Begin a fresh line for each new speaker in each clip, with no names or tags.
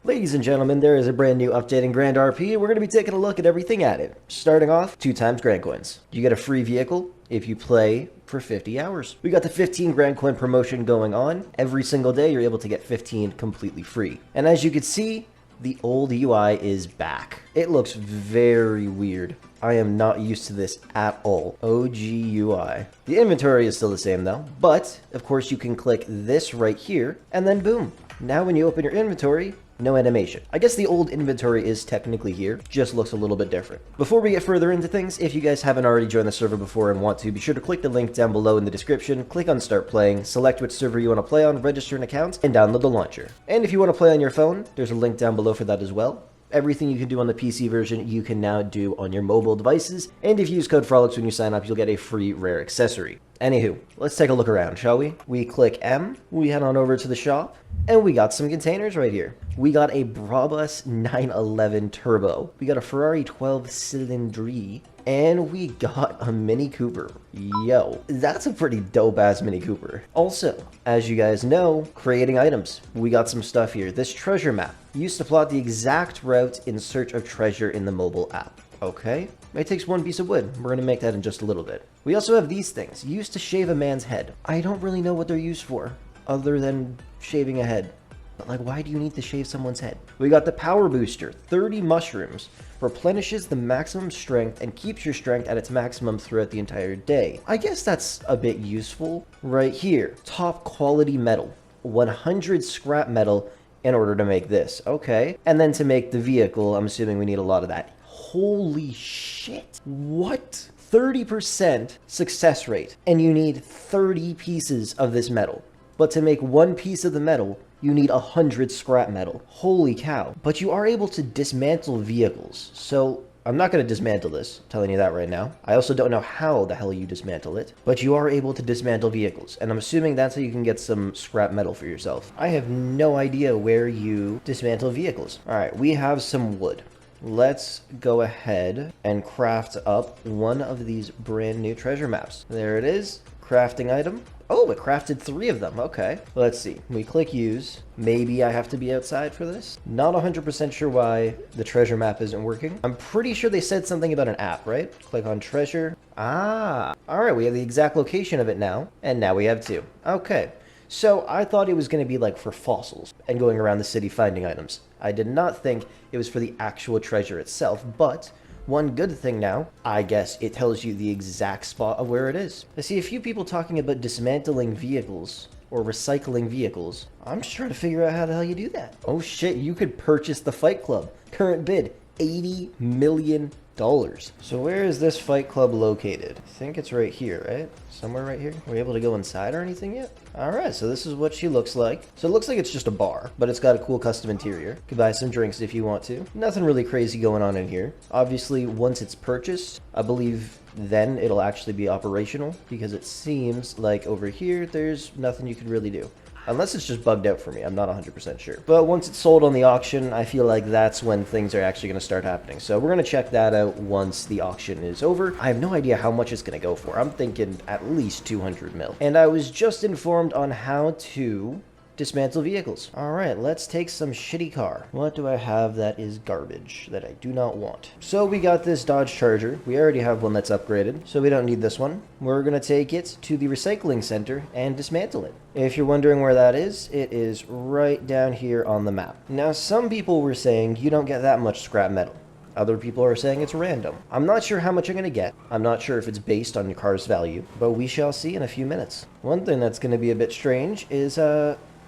Ladies and gentlemen, there is a brand new update in Grand RP, and we're going to be taking a look at everything added. Starting off, 2 times Grand Coins. You get a free vehicle if you play for 50 hours. We got the 15 Grand Coin promotion going on. Every single day, you're able to get 15 completely free. And as you can see, the old UI is back. It looks very weird. I am not used to this at all. OG UI. The inventory is still the same though, but of course you can click this right here, and then boom. Now when you open your inventory, no animation. I guess the old inventory is technically here, just looks a little bit different. Before we get further into things, if you guys haven't already joined the server before and want to, be sure to click the link down below in the description, click on start playing, select which server you want to play on, register an account, and download the launcher. And if you want to play on your phone, there's a link down below for that as well. Everything you can do on the PC version, you can now do on your mobile devices, and if you use code Frolickz when you sign up, you'll get a free rare accessory. Anywho, let's take a look around, shall we? We click M, we head on over to the shop, and we got some containers right here. We got a Brabus 911 Turbo, we got a Ferrari 12 Cylindri, and we got a Mini Cooper. Yo, that's a pretty dope-ass Mini Cooper. Also, as you guys know, creating items. We got some stuff here. This treasure map used to plot the exact route in search of treasure in the mobile app. Okay, it takes 1 piece of wood. We're going to make that in just a little bit. We also have these things, used to shave a man's head. I don't really know what they're used for, other than shaving a head. But like, why do you need to shave someone's head? We got the Power Booster, 30 mushrooms, replenishes the maximum strength and keeps your strength at its maximum throughout the entire day. I guess that's a bit useful. Right here, top quality metal, 100 scrap metal in order to make this. Okay, and then to make the vehicle, I'm assuming we need a lot of that. Holy shit. What? 30% success rate, and you need 30 pieces of this metal. But to make 1 piece of the metal, you need 100 scrap metal. Holy cow. But you are able to dismantle vehicles. So I'm not going to dismantle this, I'm telling you that right now. I also don't know how the hell you dismantle it, but you are able to dismantle vehicles. And I'm assuming that's how you can get some scrap metal for yourself. I have no idea where you dismantle vehicles. All right, we have some wood. Let's go ahead and craft up one of these brand new treasure maps. There it is, crafting item. Oh, it crafted 3 of them. Okay, let's see. We click use. Maybe I have to be outside for this. Not 100% sure why the treasure map isn't working. I'm pretty sure they said something about an app, right? Click on treasure. Ah, all right. We have the exact location of it now. And now we have 2. Okay. So I thought it was going to be like for fossils and going around the city finding items. I did not think it was for the actual treasure itself, but one good thing now, I guess it tells you the exact spot of where it is. I see a few people talking about dismantling vehicles or recycling vehicles. I'm just trying to figure out how the hell you do that. Oh shit, you could purchase the Fight Club. Current bid, $80 million. So where is this Fight Club located? I think it's right here, right? Somewhere right here? Are we able to go inside or anything yet? Alright, so this is what she looks like. So it looks like it's just a bar, but it's got a cool custom interior. You can buy some drinks if you want to. Nothing really crazy going on in here. Obviously, once it's purchased, I believe then it'll actually be operational, because it seems like over here, there's nothing you can really do. Unless it's just bugged out for me, I'm not 100% sure. But once it's sold on the auction, I feel like that's when things are actually going to start happening. So we're going to check that out once the auction is over. I have no idea how much it's going to go for. I'm thinking at least 200 mil. And I was just informed on how to dismantle vehicles. All right, let's take some shitty car. What do I have that is garbage that I do not want? So we got this Dodge Charger. We already have one that's upgraded, so we don't need this one. We're gonna take it to the recycling center and dismantle it. If you're wondering where that is, it is right down here on the map. Now, some people were saying you don't get that much scrap metal. Other people are saying it's random. I'm not sure how much I'm going to get. I'm not sure if it's based on your car's value, but we shall see in a few minutes. One thing that's going to be a bit strange is,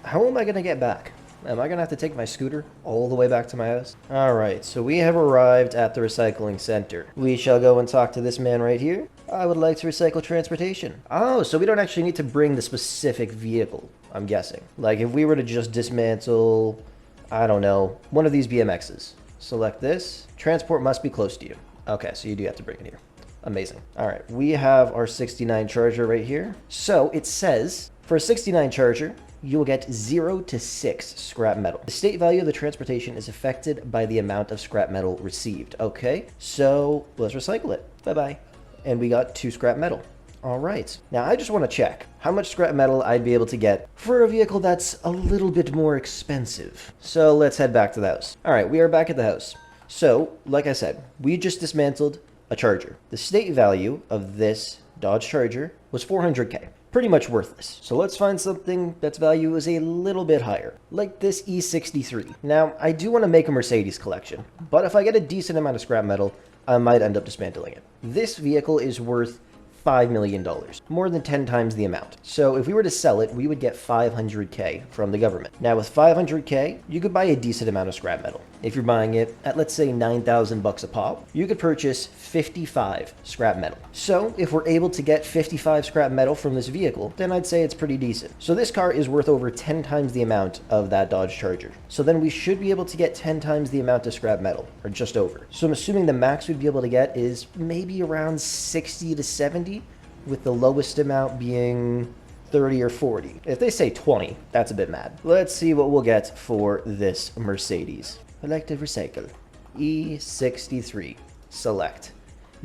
how am I going to get back? Am I going to have to take my scooter all the way back to my house? Alright, so we have arrived at the recycling center. We shall go and talk to this man right here. I would like to recycle transportation. Oh, so we don't actually need to bring the specific vehicle, I'm guessing. Like if we were to just dismantle, I don't know, one of these BMXs. Select this. Transport must be close to you. Okay, so you do have to bring it here. Amazing. Alright, we have our 69 Charger right here. So it says, for a 69 Charger, you will get 0 to 6 scrap metal. The state value of the transportation is affected by the amount of scrap metal received. Okay, so let's recycle it. Bye-bye. And we got 2 scrap metal. All right. Now, I just want to check how much scrap metal I'd be able to get for a vehicle that's a little bit more expensive. So let's head back to the house. All right, we are back at the house. So, like I said, we just dismantled a Charger. The state value of this Dodge Charger was 400K. Pretty much worthless. So let's find something that's value is a little bit higher, like this E63. Now, I do want to make a Mercedes collection, but if I get a decent amount of scrap metal, I might end up dismantling it. This vehicle is worth $5 million, more than 10 times the amount. So if we were to sell it, we would get 500K from the government. Now with 500K, you could buy a decent amount of scrap metal. If you're buying it at, let's say, 9,000 bucks a pop, you could purchase 55 scrap metal. So if we're able to get 55 scrap metal from this vehicle, then I'd say it's pretty decent. So this car is worth over 10 times the amount of that Dodge Charger. So then we should be able to get 10 times the amount of scrap metal, or just over. So I'm assuming the max we'd be able to get is maybe around 60 to 70, with the lowest amount being 30 or 40. If they say 20, that's a bit mad. Let's see what we'll get for this Mercedes. Elective recycle. E63. Select.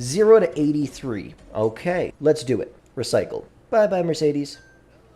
0 to 83. Okay, let's do it. Recycle. Bye-bye, Mercedes.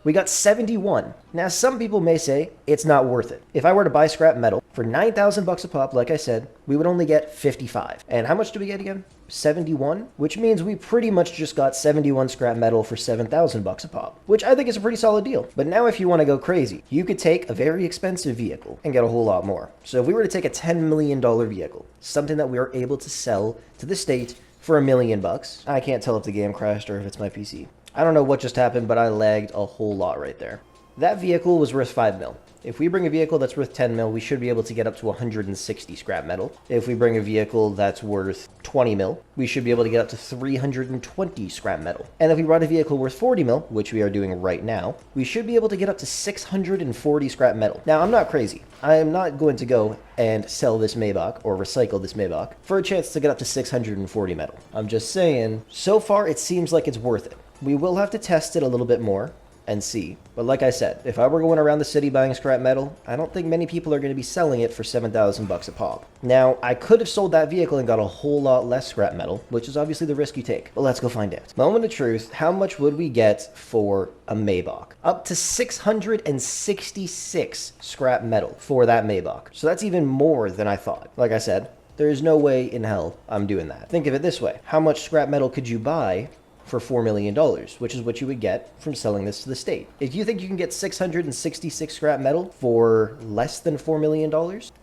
We got 71. Now, some people may say it's not worth it. If I were to buy scrap metal for 9,000 bucks a pop, like I said, we would only get 55. And how much do we get again? 71, which means we pretty much just got 71 scrap metal for 7,000 bucks a pop, which I think is a pretty solid deal. But now if you want to go crazy, you could take a very expensive vehicle and get a whole lot more. So if we were to take a $10 million vehicle, something that we are able to sell to the state for $1 million bucks, I can't tell if the game crashed or if it's my PC. I don't know what just happened, but I lagged a whole lot right there. That vehicle was worth 5 mil. If we bring a vehicle that's worth 10 mil, we should be able to get up to 160 scrap metal. If we bring a vehicle that's worth 20 mil, we should be able to get up to 320 scrap metal. And if we brought a vehicle worth 40 mil, which we are doing right now, we should be able to get up to 640 scrap metal. Now, I'm not crazy. I am not going to go and sell this Maybach or recycle this Maybach for a chance to get up to 640 metal. I'm just saying, so far it seems like it's worth it. We will have to test it a little bit more and see. But like I said, if I were going around the city buying scrap metal, I don't think many people are going to be selling it for 7,000 bucks a pop. Now, I could have sold that vehicle and got a whole lot less scrap metal, which is obviously the risk you take. But let's go find out. Moment of truth, how much would we get for a Maybach? Up to 666 scrap metal for that Maybach. So that's even more than I thought. Like I said, there is no way in hell I'm doing that. Think of it this way. How much scrap metal could you buy for $4 million, which is what you would get from selling this to the state? If you think you can get 666 scrap metal for less than $4 million,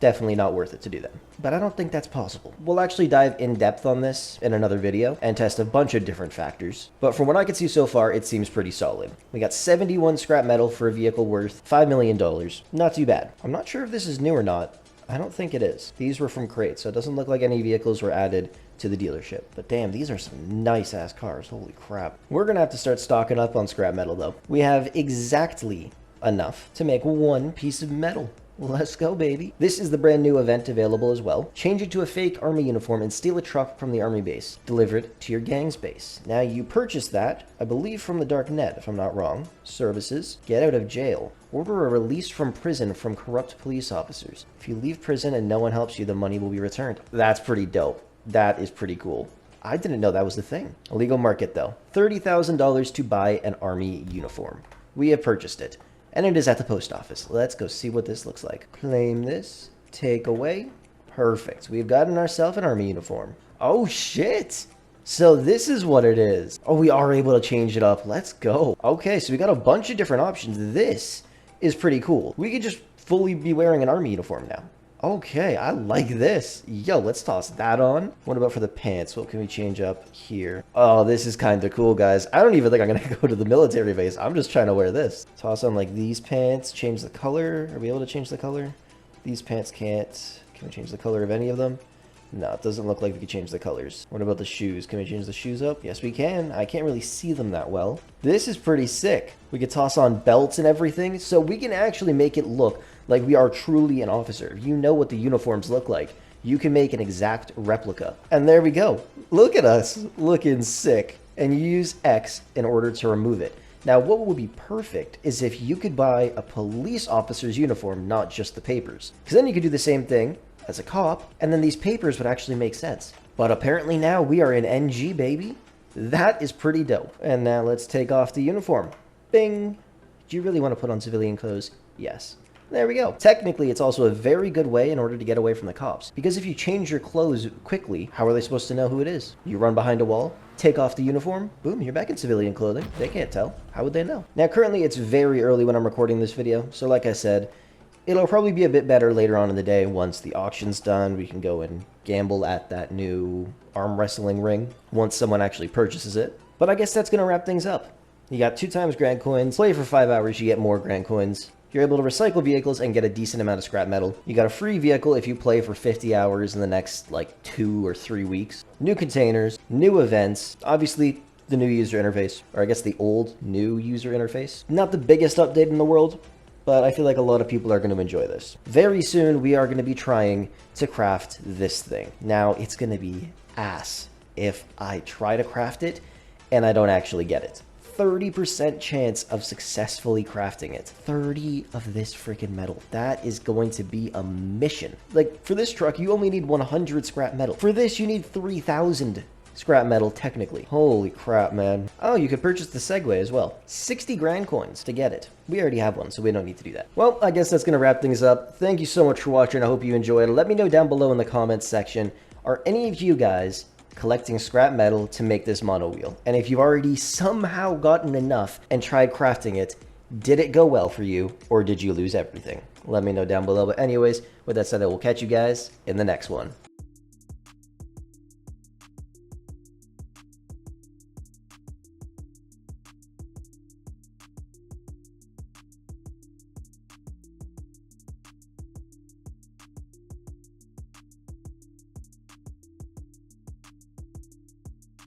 definitely not worth it to do that. But I don't think that's possible. We'll actually dive in depth on this in another video and test a bunch of different factors. But from what I can see so far, it seems pretty solid. We got 71 scrap metal for a vehicle worth $5 million. Not too bad. I'm not sure if this is new or not. I don't think it is. These were from crates, so it doesn't look like any vehicles were added to the dealership. But damn, these are some nice ass cars. Holy crap. We're gonna have to start stocking up on scrap metal though. We have exactly enough to make one piece of metal. Let's go, baby. This is the brand new event available as well. Change it to a fake army uniform and steal a truck from the army base. Deliver it to your gang's base. Now, you purchase that, I believe, from the dark net, if I'm not wrong. Services. Get out of jail. Order a release from prison from corrupt police officers. If you leave prison and no one helps you, the money will be returned. That's pretty dope. That is pretty cool. I didn't know that was the thing. Illegal market, though. $30,000 to buy an army uniform. We have purchased it. And it is at the post office. Let's go see what this looks like. Claim this. Take away. Perfect. We've gotten ourselves an army uniform. Oh, shit. So this is what it is. Oh, we are able to change it up. Let's go. Okay, so we got a bunch of different options. This is pretty cool. We could just fully be wearing an army uniform now. Okay, I like this. Yo, let's toss that on. What about for the pants? What can we change up here? Oh, this is kind of cool, guys. I don't even think I'm going to go to the military base. I'm just trying to wear this. Toss on like these pants. Change the color. Are we able to change the color? These pants can't. Can we change the color of any of them? No, it doesn't look like we can change the colors. What about the shoes? Can we change the shoes up? Yes, we can. I can't really see them that well. This is pretty sick. We could toss on belts and everything, so we can actually make it look like we are truly an officer. If you know what the uniforms look like, you can make an exact replica. And there we go. Look at us looking sick. And use X in order to remove it. Now, what would be perfect is if you could buy a police officer's uniform, not just the papers. Because then you could do the same thing as a cop, and then these papers would actually make sense. But apparently now we are in NG, baby. That is pretty dope. And now let's take off the uniform. Bing. Do you really want to put on civilian clothes? Yes. There we go. Technically, it's also a very good way in order to get away from the cops. Because if you change your clothes quickly, how are they supposed to know who it is? You run behind a wall, take off the uniform, boom, you're back in civilian clothing. They can't tell. How would they know? Now, currently, it's very early when I'm recording this video. So like I said, it'll probably be a bit better later on in the day once the auction's done. We can go and gamble at that new arm wrestling ring once someone actually purchases it. But I guess that's going to wrap things up. You got 2 times grand coins. Play for 5 hours, you get more grand coins. You're able to recycle vehicles and get a decent amount of scrap metal. You got a free vehicle if you play for 50 hours in the next, like, 2 or 3 weeks. New containers, new events, obviously the new user interface, or I guess the old new user interface. Not the biggest update in the world, but I feel like a lot of people are going to enjoy this. Very soon, we are going to be trying to craft this thing. Now, it's going to be ass if I try to craft it and I don't actually get it. 30% chance of successfully crafting it. 30 of this freaking metal. That is going to be a mission. Like, for this truck, you only need 100 scrap metal. For this, you need 3,000 scrap metal, technically. Holy crap, man. Oh, you could purchase the Segway as well. 60 grand coins to get it. We already have one, so we don't need to do that. Well, I guess that's going to wrap things up. Thank you so much for watching. I hope you enjoyed. Let me know down below in the comments section, are any of you guys collecting scrap metal to make this mono wheel? And if you've already somehow gotten enough and tried crafting it, did it go well for you, or did you lose everything? Let me know down below. But anyways, with that said, I will catch you guys in the next one.